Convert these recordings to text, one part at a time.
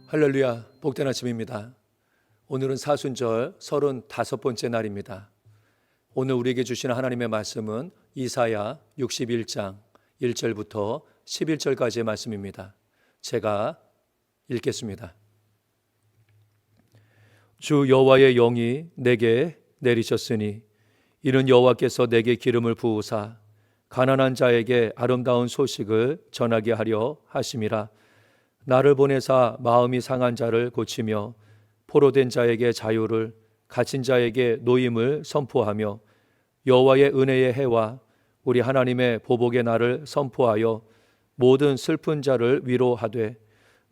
할렐루야, 복된 아침입니다. 오늘은 사순절 35번째 날입니다. 오늘 우리에게 주시는 하나님의 말씀은 이사야 61장 1절부터 11절까지의 말씀입니다. 제가 읽겠습니다. 주 여호와의 영이 내게 내리셨으니 이는 여호와께서 내게 기름을 부으사 가난한 자에게 아름다운 소식을 전하게 하려 하심이라. 나를 보내사 마음이 상한 자를 고치며 포로된 자에게 자유를, 갇힌 자에게 노임을 선포하며 여호와의 은혜의 해와 우리 하나님의 보복의 날을 선포하여 모든 슬픈 자를 위로하되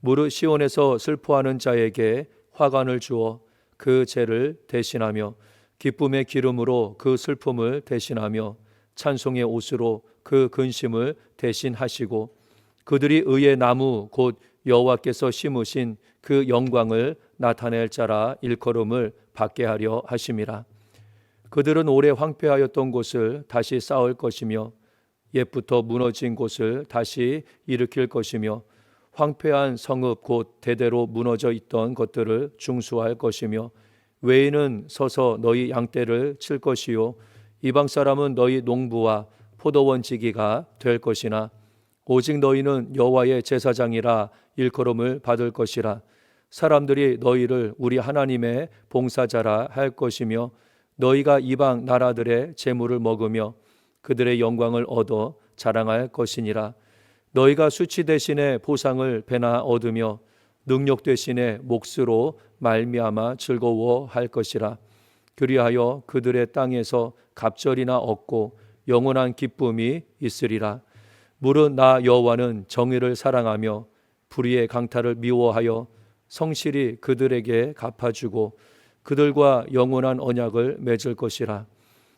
무릇 시온에서 슬퍼하는 자에게 화관을 주어 그 죄를 대신하며 기쁨의 기름으로 그 슬픔을 대신하며 찬송의 옷으로 그 근심을 대신하시고 그들이 의의 나무 곧 여호와께서 심으신 그 영광을 나타낼 자라 일컬음을 받게 하려 하심이라. 그들은 오래 황폐하였던 곳을 다시 쌓을 것이며 옛부터 무너진 곳을 다시 일으킬 것이며 황폐한 성읍 곧 대대로 무너져 있던 것들을 중수할 것이며 외인은 서서 너희 양떼를 칠 것이요 이방 사람은 너희 농부와 포도원지기가 될 것이나 오직 너희는 여호와의 제사장이라 일컬음을 받을 것이라. 사람들이 너희를 우리 하나님의 봉사자라 할 것이며 너희가 이방 나라들의 재물을 먹으며 그들의 영광을 얻어 자랑할 것이니라. 너희가 수치 대신에 보상을 배나 얻으며 능력 대신에 몫으로 말미암아 즐거워할 것이라. 그리하여 그들의 땅에서 갑절이나 얻고 영원한 기쁨이 있으리라. 무릇 나 여호와는 정의를 사랑하며 불의의 강탈을 미워하여 성실히 그들에게 갚아주고 그들과 영원한 언약을 맺을 것이라.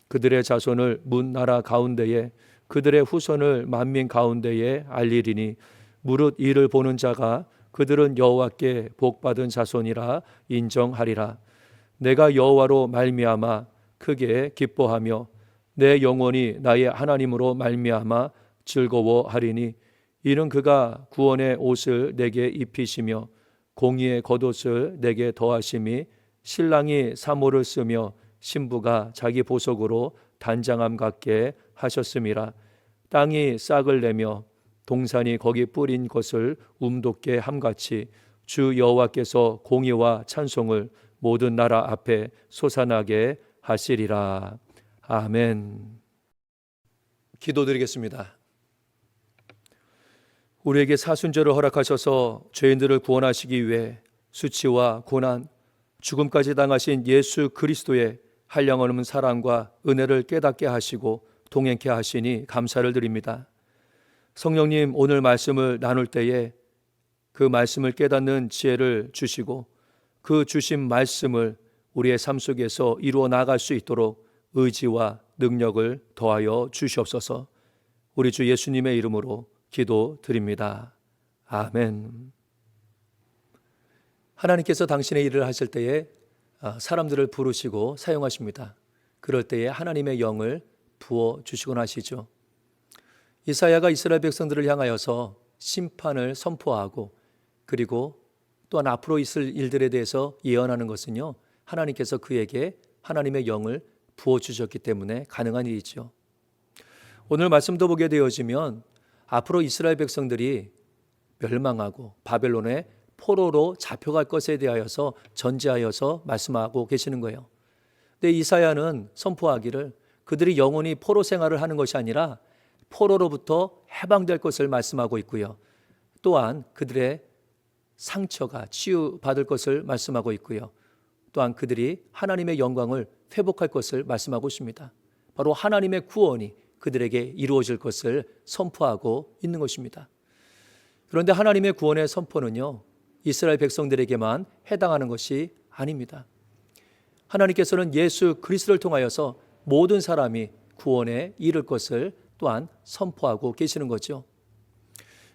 그들의 자손을 문 나라 가운데에 그들의 후손을 만민 가운데에 알리리니 무릇 이를 보는 자가 그들은 여호와께 복받은 자손이라 인정하리라. 내가 여호와로 말미암아 크게 기뻐하며 내 영혼이 나의 하나님으로 말미암아 즐거워하리니 이는 그가 구원의 옷을 내게 입히시며 공의의 겉옷을 내게 더하심이 신랑이 사모를 쓰며 신부가 자기 보석으로 단장함 같게 하셨음이라. 땅이 싹을 내며 동산이 거기 뿌린 것을 움돋게 함같이 주 여호와께서 공의와 찬송을 모든 나라 앞에 솟아나게 하시리라. 아멘. 기도드리겠습니다. 우리에게 사순절을 허락하셔서 죄인들을 구원하시기 위해 수치와 고난, 죽음까지 당하신 예수 그리스도의 한량없는 사랑과 은혜를 깨닫게 하시고 동행케 하시니 감사를 드립니다. 성령님, 오늘 말씀을 나눌 때에 그 말씀을 깨닫는 지혜를 주시고 그 주신 말씀을 우리의 삶 속에서 이루어 나갈 수 있도록 의지와 능력을 더하여 주시옵소서. 우리 주 예수님의 이름으로 기도드립니다. 아멘. 하나님께서 당신의 일을 하실 때에 사람들을 부르시고 사용하십니다. 그럴 때에 하나님의 영을 부어주시곤 하시죠. 이사야가 이스라엘 백성들을 향하여서 심판을 선포하고 그리고 또한 앞으로 있을 일들에 대해서 예언하는 것은요, 하나님께서 그에게 하나님의 영을 부어주셨기 때문에 가능한 일이죠. 오늘 말씀도 보게 되어지면 앞으로 이스라엘 백성들이 멸망하고 바벨론의 포로로 잡혀갈 것에 대하여서 전제하여서 말씀하고 계시는 거예요. 근데 이사야는 선포하기를 그들이 영원히 포로 생활을 하는 것이 아니라 포로로부터 해방될 것을 말씀하고 있고요. 또한 그들의 상처가 치유받을 것을 말씀하고 있고요. 또한 그들이 하나님의 영광을 회복할 것을 말씀하고 있습니다. 바로 하나님의 구원이 그들에게 이루어질 것을 선포하고 있는 것입니다. 그런데 하나님의 구원의 선포는요, 이스라엘 백성들에게만 해당하는 것이 아닙니다. 하나님께서는 예수 그리스도를 통하여서 모든 사람이 구원에 이를 것을 또한 선포하고 계시는 거죠.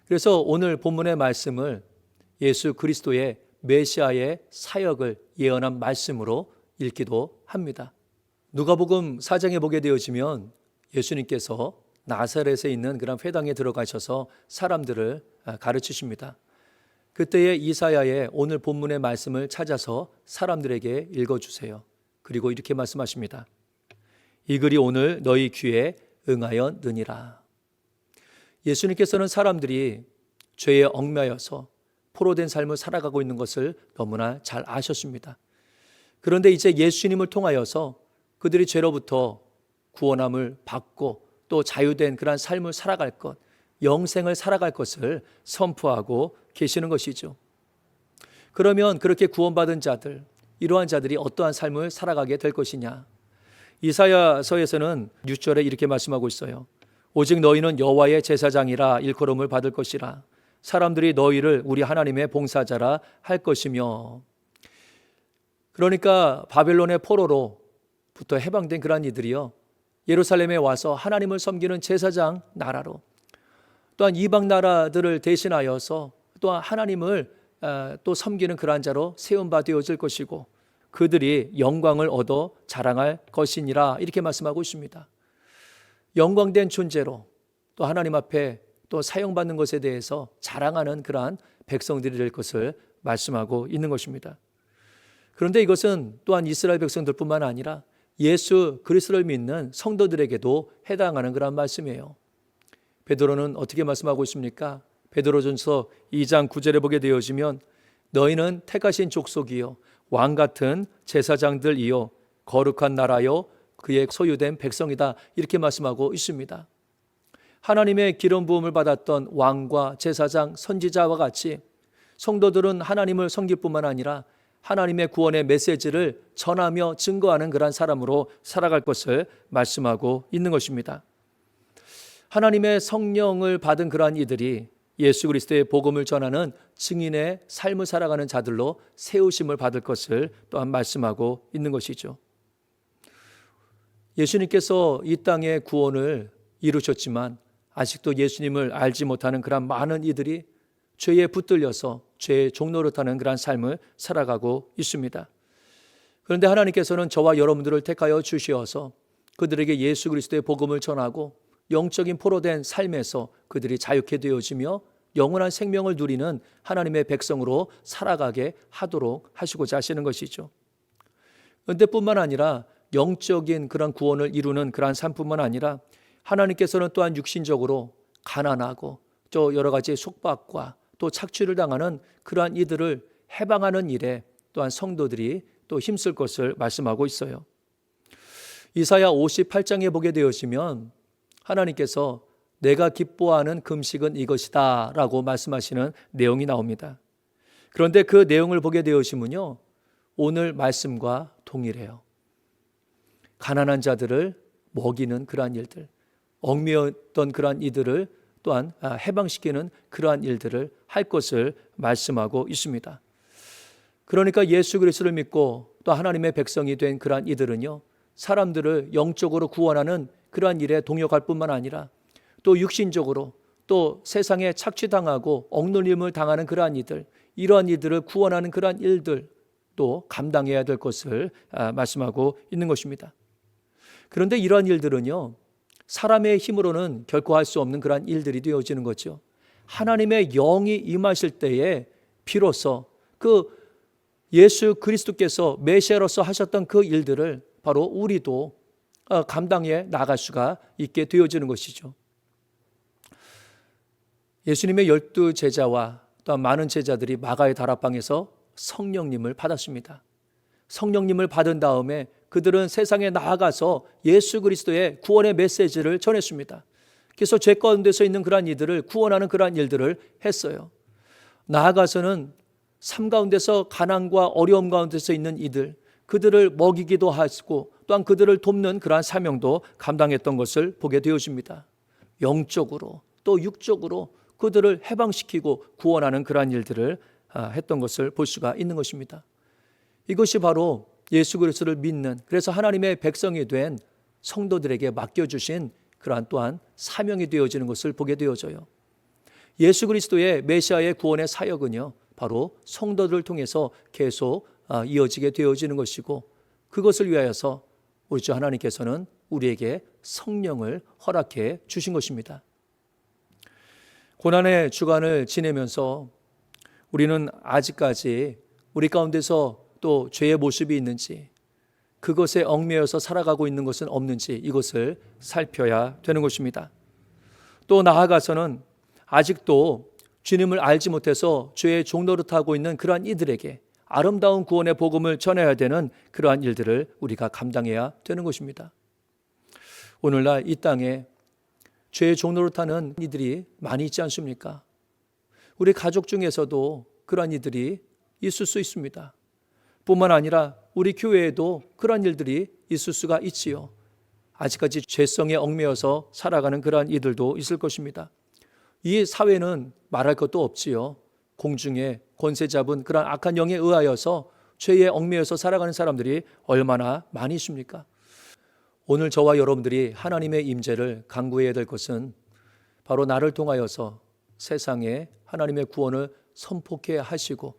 그래서 오늘 본문의 말씀을 예수 그리스도의 메시아의 사역을 예언한 말씀으로 읽기도 합니다. 누가복음 4장에 보게 되어지면 나사렛에 있는 그런 회당에 들어가셔서 사람들을 가르치십니다. 그때의 이사야의 오늘 본문의 말씀을 찾아서 사람들에게 읽어주세요. 그리고 이렇게 말씀하십니다. 이 글이 오늘 너희 귀에 응하였느니라. 예수님께서는 사람들이 죄에 얽매여서 포로된 삶을 살아가고 있는 것을 너무나 잘 아셨습니다. 그런데 이제 예수님을 통하여서 그들이 죄로부터 구원함을 받고 또 자유된 그러한 삶을 살아갈 것, 영생을 살아갈 것을 선포하고 계시는 것이죠. 그러면 그렇게 구원받은 자들, 이러한 자들이 어떠한 삶을 살아가게 될 것이냐? 이사야서에서는 6절에 이렇게 말씀하고 있어요. 오직 너희는 여호와의 제사장이라 일컬음을 받을 것이라. 사람들이 너희를 우리 하나님의 봉사자라 할 것이며. 그러니까 바벨론의 포로로부터 해방된 그러한 이들이요, 예루살렘에 와서 하나님을 섬기는 제사장 나라로, 또한 이방 나라들을 대신하여서 또한 하나님을 또 섬기는 그러한 자로 세움바 되어질 것이고, 그들이 영광을 얻어 자랑할 것이니라, 이렇게 말씀하고 있습니다. 영광된 존재로 또 하나님 앞에 또 사용받는 것에 대해서 자랑하는 그러한 백성들이 될 것을 말씀하고 있는 것입니다. 그런데 이것은 또한 이스라엘 백성들뿐만 아니라 예수 그리스도를 믿는 성도들에게도 해당하는 그런 말씀이에요. 베드로는 어떻게 말씀하고 있습니까? 베드로전서 2장 9절에 보게 되어지면 너희는 택하신 족속이요 왕같은 제사장들이요 거룩한 나라요 그의 소유된 백성이다, 이렇게 말씀하고 있습니다. 하나님의 기름 부음을 받았던 왕과 제사장, 선지자와 같이 성도들은 하나님을 섬길 뿐만 아니라 하나님의 구원의 메시지를 전하며 증거하는 그러한 사람으로 살아갈 것을 말씀하고 있는 것입니다. 하나님의 성령을 받은 그러한 이들이 예수 그리스도의 복음을 전하는 증인의 삶을 살아가는 자들로 세우심을 받을 것을 또한 말씀하고 있는 것이죠. 예수님께서 이 땅의 구원을 이루셨지만 아직도 예수님을 알지 못하는 그런 많은 이들이 죄에 붙들려서 죄의 종노릇하는 그런 삶을 살아가고 있습니다. 그런데 하나님께서는 저와 여러분들을 택하여 주시어서 그들에게 예수 그리스도의 복음을 전하고 영적인 포로된 삶에서 그들이 자유케 되어지며 영원한 생명을 누리는 하나님의 백성으로 살아가게 하도록 하시고자 하시는 것이죠. 그런데 뿐만 아니라 영적인 그런 구원을 이루는 그러한 삶뿐만 아니라 하나님께서는 또한 육신적으로 가난하고 또 여러 가지 속박과 또 착취를 당하는 그러한 이들을 해방하는 일에 또한 성도들이 또 힘쓸 것을 말씀하고 있어요. 이사야 58장에 보게 되어지면 하나님께서 내가 기뻐하는 금식은 이것이다 라고 말씀하시는 내용이 나옵니다. 그런데 그 내용을 보게 되어지면요, 오늘 말씀과 동일해요. 가난한 자들을 먹이는 그러한 일들, 얽매였던 그러한 이들을 또한 해방시키는 그러한 일들을 할 것을 말씀하고 있습니다. 그러니까 예수 그리스도를 믿고 또 하나님의 백성이 된 그러한 이들은요, 사람들을 영적으로 구원하는 그러한 일에 동역할 뿐만 아니라 또 육신적으로 또 세상에 착취당하고 억눌림을 당하는 그러한 이들, 이러한 이들을 구원하는 그러한 일들 또 감당해야 될 것을 말씀하고 있는 것입니다. 그런데 이러한 일들은요, 사람의 힘으로는 결코 할 수 없는 그러한 일들이 되어지는 거죠. 하나님의 영이 임하실 때에 비로소 그 예수 그리스도께서 메시아로서 하셨던 그 일들을 바로 우리도 감당해 나갈 수가 있게 되어지는 것이죠. 예수님의 12 제자와 또 많은 제자들이 마가의 다락방에서 성령님을 받았습니다. 성령님을 받은 다음에 그들은 세상에 나아가서 예수 그리스도의 구원의 메시지를 전했습니다. 그래서 죄 가운데서 있는 그러한 이들을 구원하는 그러한 일들을 했어요. 나아가서는 삶 가운데서 가난과 어려움 가운데서 있는 이들, 그들을 먹이기도 하시고 또한 그들을 돕는 그러한 사명도 감당했던 것을 보게 되어집니다. 영적으로 또 육적으로 그들을 해방시키고 구원하는 그러한 일들을 했던 것을 볼 수가 있는 것입니다. 이것이 바로 예수 그리스도를 믿는, 그래서 하나님의 백성이 된 성도들에게 맡겨주신 그러한 또한 사명이 되어지는 것을 보게 되어져요. 예수 그리스도의 메시아의 구원의 사역은요, 바로 성도들을 통해서 계속 이어지게 되어지는 것이고, 그것을 위하여서 우리 주 하나님께서는 우리에게 성령을 허락해 주신 것입니다. 고난의 주간을 지내면서 우리는 아직까지 우리 가운데서 또 죄의 모습이 있는지, 그것에 얽매여서 살아가고 있는 것은 없는지 이것을 살펴야 되는 것입니다. 또 나아가서는 아직도 주님을 알지 못해서 죄의 종노릇하고 있는 그러한 이들에게 아름다운 구원의 복음을 전해야 되는 그러한 일들을 우리가 감당해야 되는 것입니다. 오늘날 이 땅에 죄의 종노릇하는 이들이 많이 있지 않습니까? 우리 가족 중에서도 그러한 이들이 있을 수 있습니다. 뿐만 아니라 우리 교회에도 그러한 일들이 있을 수가 있지요. 아직까지 죄성에 얽매여서 살아가는 그러한 이들도 있을 것입니다. 이 사회는 말할 것도 없지요. 공중에 권세 잡은 그런 악한 영에 의하여서 죄에 얽매여서 살아가는 사람들이 얼마나 많이 있습니까? 오늘 저와 여러분들이 하나님의 임재를 간구해야 될 것은 바로 나를 통하여서 세상에 하나님의 구원을 선포케 하시고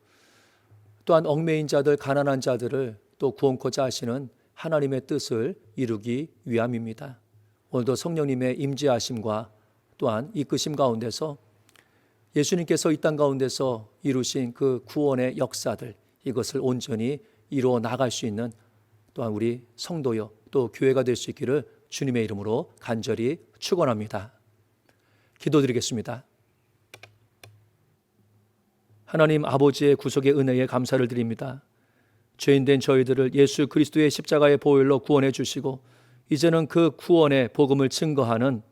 또한 얽매인 자들, 가난한 자들을 또 구원코자 하시는 하나님의 뜻을 이루기 위함입니다. 오늘도 성령님의 임재하심과 또한 이끄심 가운데서 예수님께서 이 땅 가운데서 이루신 그 구원의 역사들, 이것을 온전히 이루어 나갈 수 있는 또한 우리 성도여 또 교회가 될 수 있기를 주님의 이름으로 간절히 축원합니다. 기도드리겠습니다. 하나님 아버지의 구속의 은혜에 감사를 드립니다. 죄인된 저희들을 예수 그리스도의 십자가의 보혈로 구원해 주시고 이제는 그 구원의 복음을 증거하는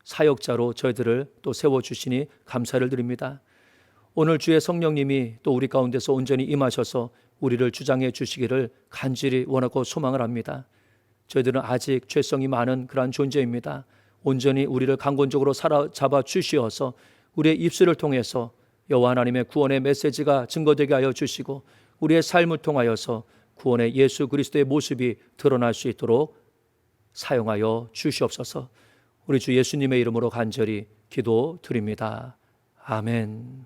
사역자로 저희들을 또 세워주시니 감사를 드립니다. 오늘 주의 성령님이 또 우리 가운데서 온전히 임하셔서 우리를 주장해 주시기를 간절히 원하고 소망을 합니다. 저희들은 아직 죄성이 많은 그러한 존재입니다. 온전히 우리를 강권적으로 사로잡아 주시어서 우리의 입술을 통해서 여호와 하나님의 구원의 메시지가 증거되게 하여 주시고 우리의 삶을 통하여서 구원의 예수 그리스도의 모습이 드러날 수 있도록 사용하여 주시옵소서. 우리 주 예수님의 이름으로 간절히 기도드립니다. 아멘.